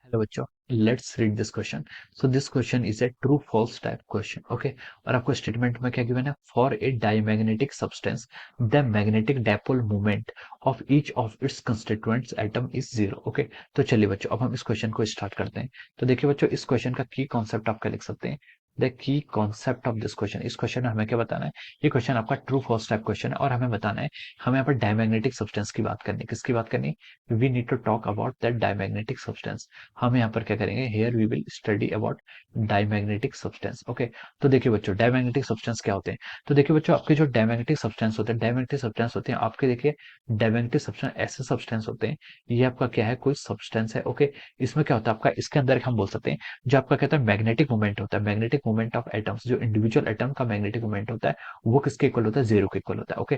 Hello बच्चों, let's read this question. So this question is a true false type question. Okay, और आपको statement में क्या given है? For a diamagnetic substance the magnetic dipole moment of each of its constituents atom is zero. Okay, तो चलिए बच्चों, अब हम इस क्वेश्चन को स्टार्ट करते हैं। तो देखिए बच्चों, इस क्वेश्चन का की कॉन्सेप्ट आप क्या लिख सकते हैं? The key concept of this question, इस क्वेश्चन में हमें क्या बताना है? ये क्वेश्चन आपका ट्रू फॉल्स टाइप क्वेश्चन है और हमें बताना है, हमें यहाँ पर डायमैग्नेटिक सब्सटेंस की बात करनी है। किसकी बात करनी है? We need to talk about that diamagnetic substance. हम यहाँ पर क्या करेंगे? Here we will study about diamagnetic substance. Okay, तो देखिए बच्चों, डायमैग्नेटिक सब्सटेंस क्या होते हैं? तो देखिए बच्चों, आपके जो डायमैग्नेटिक सब्सटेंस होते हैं, डायमैग्नेटिक सब्सटेंस होते हैं आपके, देखिए डायमैग्नेटिक सब्सटेंस ऐसे सब्सटेंस होते हैं, ये आपका क्या है? कोई सब्सटेंस है। ओके, इसमें क्या होता है आपका? इसके अंदर हम बोल सकते हैं, जो आपका कहता है मैग्नेटिक मूवमेंट होता है, मैग्नेटिक मूवमेंट ऑफ एटम्स, जो इंडिविजुअल एटम का मैग्नेटिक मूवमेंट होता है, वो किसके इक्वल होता है? जीरो के इक्वल होता है। ओके,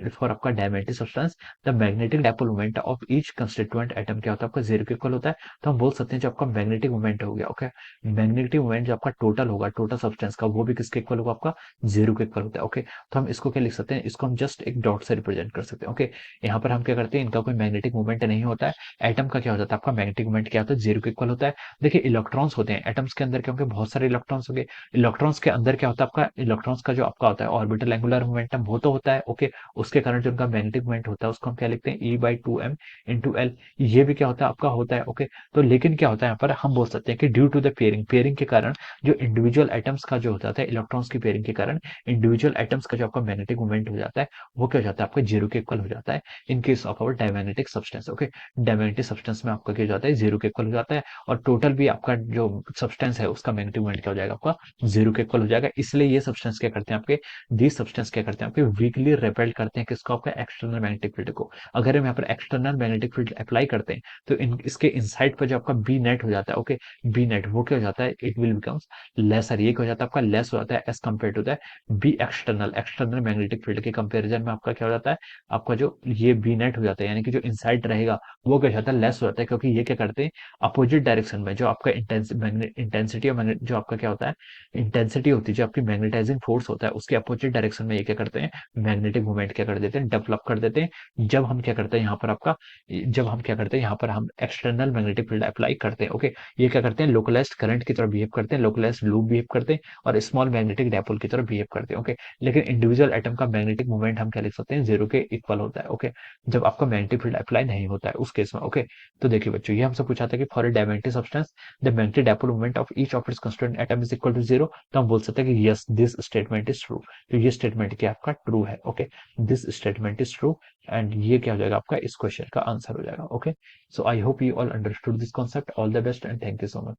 फॉर आपका diamagnetic substance the magnetic dipole moment of each constituent atom क्या होता है? आपका जीरो के इक्वल होता है। तो हम बोल सकते हैं जो आपका मैग्नेटिक मोमेंट हो गया, ओके, मैग्नेटिक मोमेंट जो आपका टोटल होगा, टोटल सब्सटेंस का, वो भी किसके इक्वल होगा? आपका जीरो के इक्वल होता है। ओके, तो हम इसको क्या लिख सकते हैं? इसको हम जस्ट एक डॉट से रिप्रेजेंट कर सकते हैं। ओके, यहाँ पर हम क्या करते हैं? इनका कोई मैग्नेटिक मूवमेंट नहीं होता है। एटम का क्या हो जाता है? आपका मैग्नेटिक मूवमेंट क्या होता है? जीरो के इक्वल होता है। देखिए इलेक्ट्रॉन्स होते हैं एटम्स के अंदर, क्योंकि बहुत सारे इलेक्ट्रॉन्स होंगे। इलेक्ट्रॉन्स के अंदर क्या होता है? आपका इलेक्ट्रॉन्स का जो आपका होता है ऑर्बिटल एंगुलर मोमेंटम, वो तो होता है। ओके, उसके कारण जो उनका मैग्नेटिक मूवमेंट होता है उसको हम क्या लिखते हैं? E/2m into L. ये भी क्या होता है? आपका होता है। ओके, तो लेकिन क्या होता है यहाँ पर? हम बोल सकते हैं कि due to the pairing, pairing के कारण जो इंडिविजुअल एटम्स का जो होता है, इलेक्ट्रॉन्स की पेयरिंग के कारण इंडिविजुअल एटम्स का जो आपका मैग्नेटिक मूवमेंट हो जाता है, वो क्या हो जाता है? आपका जीरो के इक्वल हो जाता है in case of our diamagnetic substance. Okay, diamagnetic substance में आपका क्या हो जाता है? जीरो के इक्वल हो जाता है, और टोटल भी आपका जो सब्सटेंस है उसका मैग्नेटिक मूवमेंट क्या हो जाएगा? आपका जीरो के इक्वल हो जाएगा। इसलिए ये सब्सटेंस क्या करते हैं आपके? दी सब्सटेंस क्या करते हैं आपके? वीकली रिपेल करते हैं किसको? आपका एक्सटर्नल मैग्नेटिक फील्ड को। अगर हम यहाँ पर एक्सटर्नल मैग्नेटिक फील्ड अप्लाई करते हैं तो इसके इनसाइड पर जो आपका बी नेट हो जाता है, ओके, बी नेट वो क्या हो जाता है? It will becomes lesser. ये क्या हो जाता है? आपका लेस हो जाता है as compare to the be external, external magnetic field के कंपेरिजन में आपका क्या हो जाता है? आपका जो ये बी नेट हो जाता है, यानी कि जो इनसाइड रहेगा वो क्या हो जाता है? लेस हो जाता है, क्योंकि ये क्या करते हैं? अपोजिट डायरेक्शन में जो आपका इंटेंसिटी और जो आपका क्या होता है? इंटेंसिटी होती है, जो आपकी मैग्नेटाइजिंग फोर्स होता है, उसके अपोजिट डायरेक्शन में ये क्या करते हैं? मैग्नेटिक मूवमेंट क्या कर देते हैं? डेवलप कर देते हैं। जब हम क्या करते हैं यहाँ पर आपका, जब हम क्या करते हैं यहाँ पर, हम एक्सटर्नल मैग्नेटिक फील्ड अप्लाई करते हैं। ओके, ये क्या करते हैं? लोकलाइज्ड करंट की तरह बिहेव करते हैं, लोकलाइज्ड लूप बिहेव करते हैं, और स्मॉल मैग्नेटिक डायपोल की तरह बिहेव करते हैं। ओके, लेकिन इंडिविजुअल एटम का मैग्नेटिक मूवमेंट हम क्या लिख सकते हैं? जीरो के इक्वल होता है। ओके, जब आपका मैग्नेटिक फील्ड अप्लाई नहीं होता है उस केस में। ओके, तो देखिए बच्चों, ये हमसे पूछा था कि for a diamagnetic substance the magnetic dipole movement of each of its constituent atom is equal to zero. तो हम बोल सकते हैं कि yes, this statement is true. तो ये स्टेटमेंट क्या आपका? ट्रू है। Okay, this statement is true, and ये क्या हो जाएगा? आपका इस क्वेश्चन का आंसर हो जाएगा। Okay, so I hope you all understood this concept. All the best and thank you so much.